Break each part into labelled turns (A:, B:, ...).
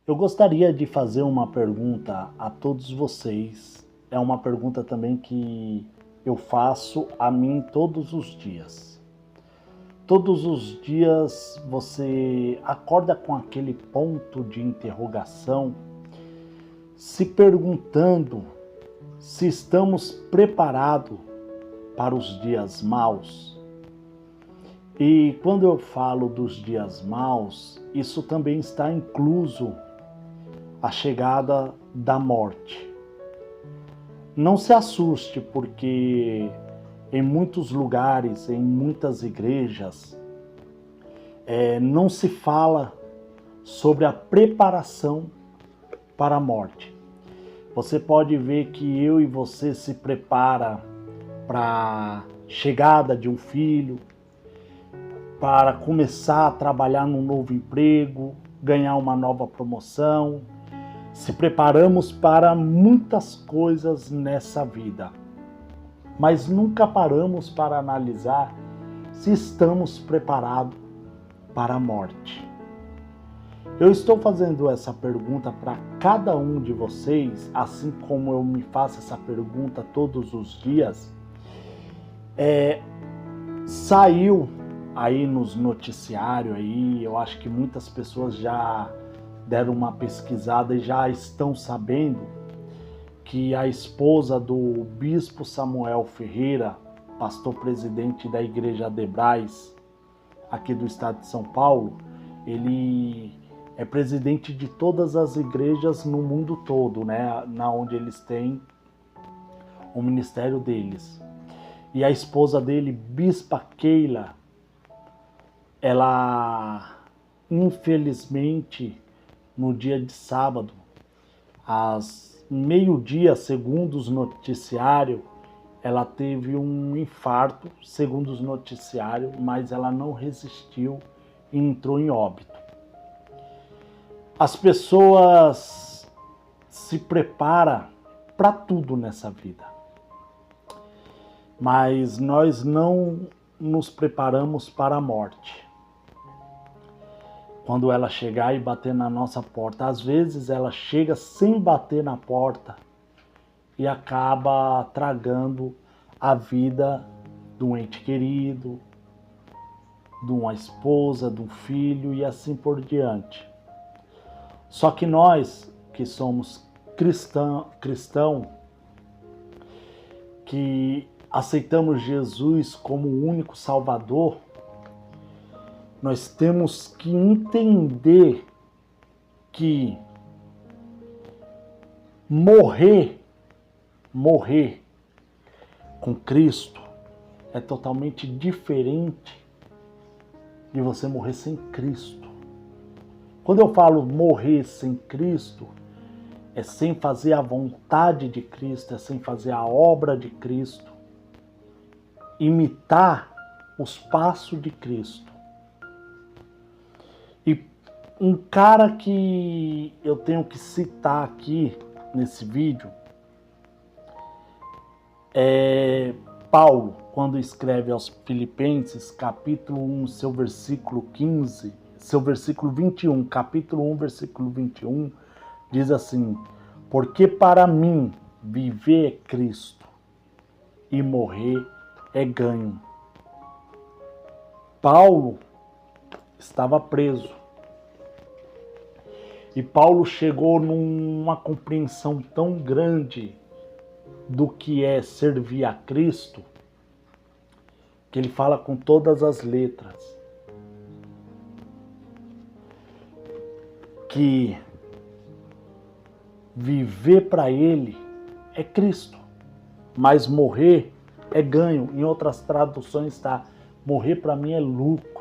A: Eu gostaria de fazer uma pergunta a todos vocês. É uma pergunta também que eu faço a mim todos os dias. Todos os dias você acorda com aquele ponto de interrogação, se perguntando se estamos preparados para os dias maus. E quando eu falo dos dias maus, isso também está incluso a chegada da morte. Não se assuste, porque em muitos lugares, em muitas igrejas, não se fala sobre a preparação para a morte. Você pode ver que eu e você se prepara para a chegada de um filho, para começar a trabalhar num novo emprego, ganhar uma nova promoção. Se preparamos para muitas coisas nessa vida, mas nunca paramos para analisar se estamos preparados para a morte. Eu estou fazendo essa pergunta para cada um de vocês, assim como eu me faço essa pergunta todos os dias. Saiu aí nos noticiários aí, eu acho que muitas pessoas já deram uma pesquisada e já estão sabendo que a esposa do bispo Samuel Ferreira, pastor presidente da igreja Adebrais, aqui do estado de São Paulo, ele é presidente de todas as igrejas no mundo todo, né, na onde eles têm o ministério deles. E a esposa dele, Bispa Keila, ela, infelizmente, no dia de sábado, às meio-dia, segundo os noticiários, ela teve um infarto, segundo os noticiários, mas ela não resistiu e entrou em óbito. As pessoas se preparam para tudo nessa vida, mas nós não nos preparamos para a morte. Quando ela chegar e bater na nossa porta, às vezes ela chega sem bater na porta e acaba tragando a vida de um ente querido, de uma esposa, de um filho e assim por diante. Só que nós que somos cristão, que aceitamos Jesus como o único Salvador, nós temos que entender que morrer com Cristo é totalmente diferente de você morrer sem Cristo. Quando eu falo morrer sem Cristo, é sem fazer a vontade de Cristo, é sem fazer a obra de Cristo, imitar os passos de Cristo. E um cara que eu tenho que citar aqui nesse vídeo é Paulo, quando escreve aos Filipenses, capítulo 1, seu versículo 15, seu versículo 21, capítulo 1, versículo 21, diz assim: porque para mim viver é Cristo e morrer é ganho. Paulo estava preso. E Paulo chegou numa compreensão tão grande do que é servir a Cristo, que ele fala com todas as letras que viver para ele é Cristo, mas morrer é ganho. Em outras traduções está: morrer para mim é lucro.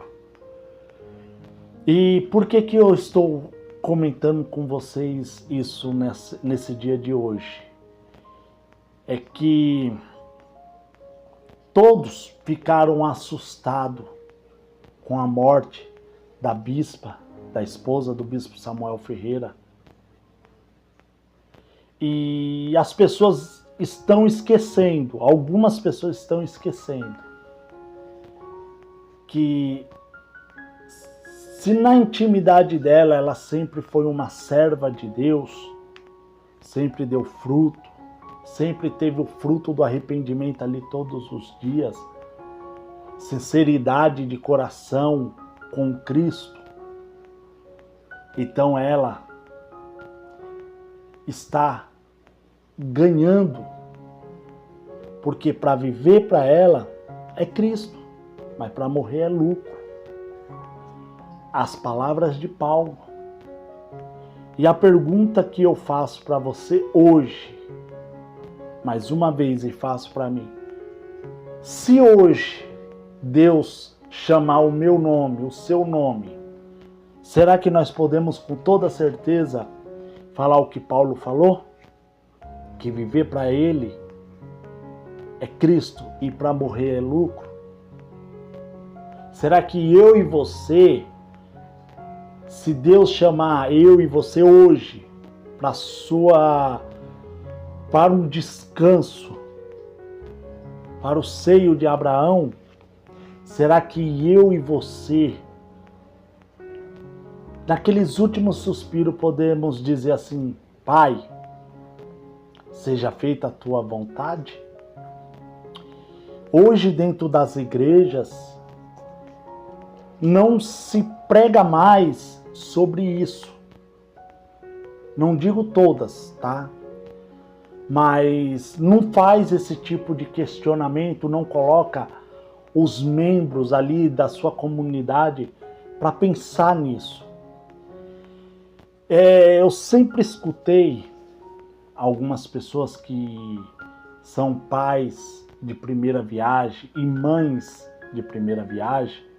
A: E por que eu estou comentando com vocês isso nesse dia de hoje? É que todos ficaram assustados com a morte da bispa, da esposa do bispo Samuel Ferreira. E as pessoas estão esquecendo, algumas pessoas estão esquecendo, que Se na intimidade dela ela sempre foi uma serva de Deus, sempre deu fruto, sempre teve o fruto do arrependimento ali todos os dias, sinceridade de coração com Cristo, então ela está ganhando, porque para viver para ela é Cristo, mas para morrer é lucro. As palavras de Paulo. E a pergunta que eu faço para você hoje, mais uma vez e faço para mim: se hoje Deus chamar o meu nome, o seu nome, será que nós podemos com toda certeza falar o que Paulo falou? Que viver para Ele é Cristo e para morrer é lucro? Será que eu e você, se Deus chamar eu e você hoje para um descanso, para o seio de Abraão, será que eu e você, naqueles últimos suspiros, podemos dizer assim: Pai, seja feita a tua vontade? Hoje, dentro das igrejas, não se prega mais sobre isso. Não digo todas, tá? Mas não faz esse tipo de questionamento, não coloca os membros ali da sua comunidade para pensar nisso. Eu sempre escutei algumas pessoas que são pais de primeira viagem e mães de primeira viagem,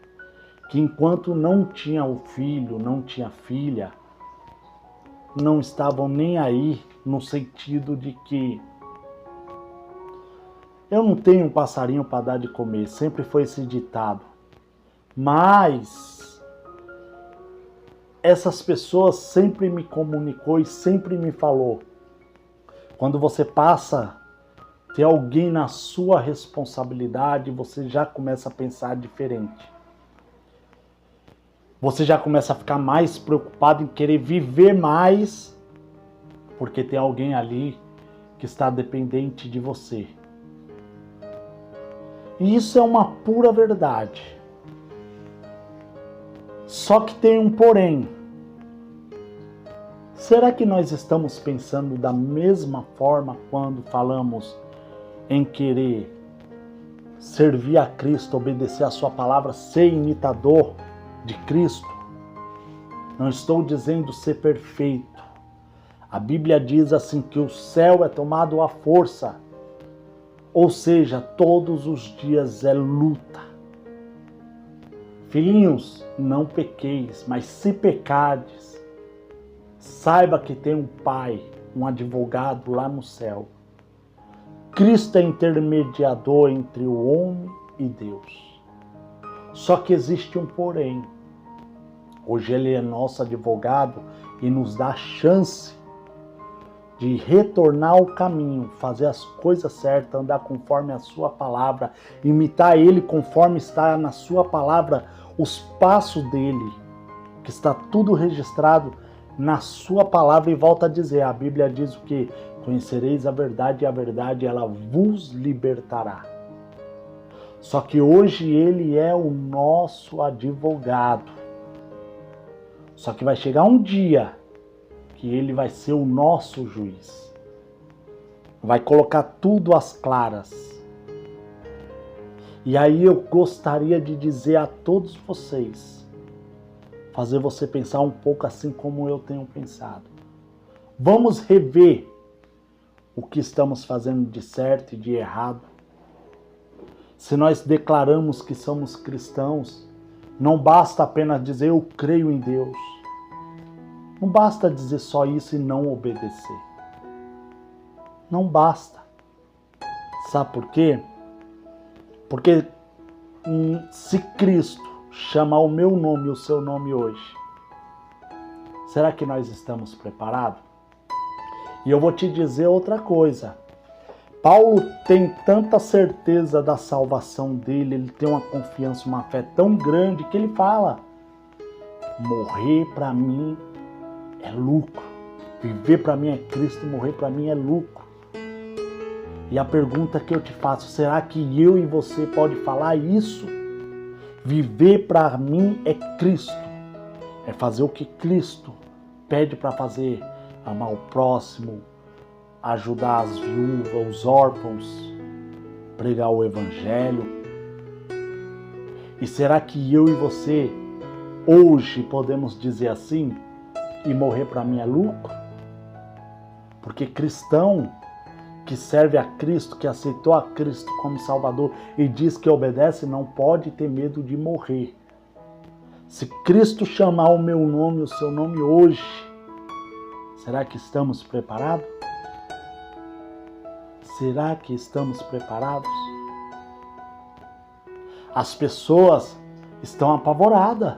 A: que enquanto não tinha o filho, não tinha filha, não estavam nem aí, no sentido de que eu não tenho um passarinho para dar de comer, sempre foi esse ditado. Mas essas pessoas sempre me comunicou e sempre me falou: quando você passa a ter alguém na sua responsabilidade, você já começa a pensar diferente. Você já começa a ficar mais preocupado em querer viver mais, porque tem alguém ali que está dependente de você. E isso é uma pura verdade. Só que tem um porém. Será que nós estamos pensando da mesma forma quando falamos em querer servir a Cristo, obedecer a sua palavra, ser imitador de Cristo? Não estou dizendo ser perfeito. A Bíblia diz assim que o céu é tomado à força. Ou seja, todos os dias é luta. Filhinhos, não pequeis, mas se pecardes, saiba que tem um Pai, um advogado lá no céu. Cristo é intermediador entre o homem e Deus. Só que existe um porém. Hoje Ele é nosso advogado e nos dá a chance de retornar ao caminho, fazer as coisas certas, andar conforme a sua palavra, imitar Ele conforme está na sua palavra, os passos dele, que está tudo registrado na sua palavra. E volta a dizer, a Bíblia diz o que? Conhecereis a verdade e a verdade ela vos libertará. Só que hoje Ele é o nosso advogado. Só que vai chegar um dia que Ele vai ser o nosso juiz. Vai colocar tudo às claras. E aí eu gostaria de dizer a todos vocês, fazer você pensar um pouco assim como eu tenho pensado. Vamos rever o que estamos fazendo de certo e de errado. Se nós declaramos que somos cristãos, não basta apenas dizer eu creio em Deus. Não basta dizer só isso e não obedecer. Não basta. Sabe por quê? Porque se Cristo chamar o meu nome e o seu nome hoje, será que nós estamos preparados? E eu vou te dizer outra coisa. Paulo tem tanta certeza da salvação dele, ele tem uma confiança, uma fé tão grande que ele fala: Morrer para mim é lucro. Viver para mim é Cristo, morrer para mim é lucro. E a pergunta que eu te faço, será que eu e você pode falar isso? Viver para mim é Cristo. É fazer o que Cristo pede para fazer. Amar o próximo, ajudar as viúvas, os órfãos, pregar o evangelho. E será que eu e você hoje podemos dizer assim, e morrer para mim é lucro? Porque cristão que serve a Cristo, que aceitou a Cristo como Salvador e diz que obedece, não pode ter medo de morrer. Se Cristo chamar o meu nome, o seu nome hoje, será que estamos preparados? Será que estamos preparados? As pessoas estão apavoradas.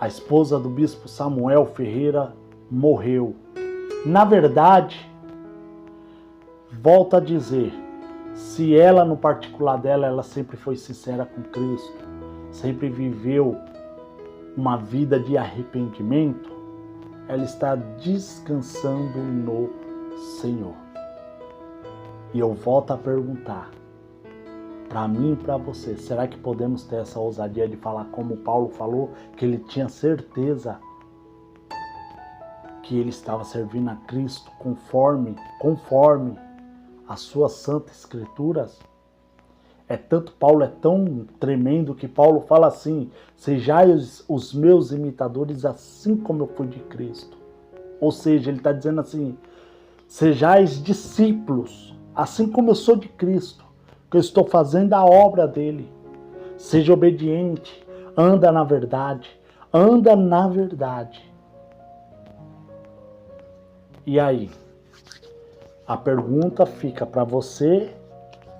A: A esposa do bispo Samuel Ferreira morreu. Na verdade, volto a dizer, se ela no particular dela, ela sempre foi sincera com Cristo, sempre viveu uma vida de arrependimento, ela está descansando no Senhor. E eu volto a perguntar, para mim e para você, será que podemos ter essa ousadia de falar como Paulo falou, que ele tinha certeza que ele estava servindo a Cristo conforme as suas santas escrituras? Paulo é tão tremendo que Paulo fala assim, sejais os meus imitadores assim como eu fui de Cristo. Ou seja, ele está dizendo assim, sejais discípulos assim como eu sou de Cristo, que eu estou fazendo a obra dele. Seja obediente, anda na verdade, anda na verdade. E aí? A pergunta fica para você,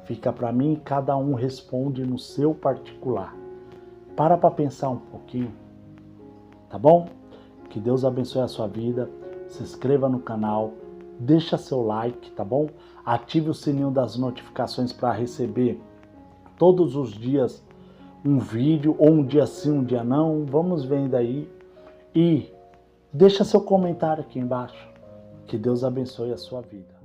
A: fica para mim, e cada um responde no seu particular. Para pensar um pouquinho, tá bom? Que Deus abençoe a sua vida, se inscreva no canal, deixa seu like, tá bom? Ative o sininho das notificações para receber todos os dias um vídeo, ou um dia sim, um dia não, vamos vendo aí. E deixa seu comentário aqui embaixo. Que Deus abençoe a sua vida.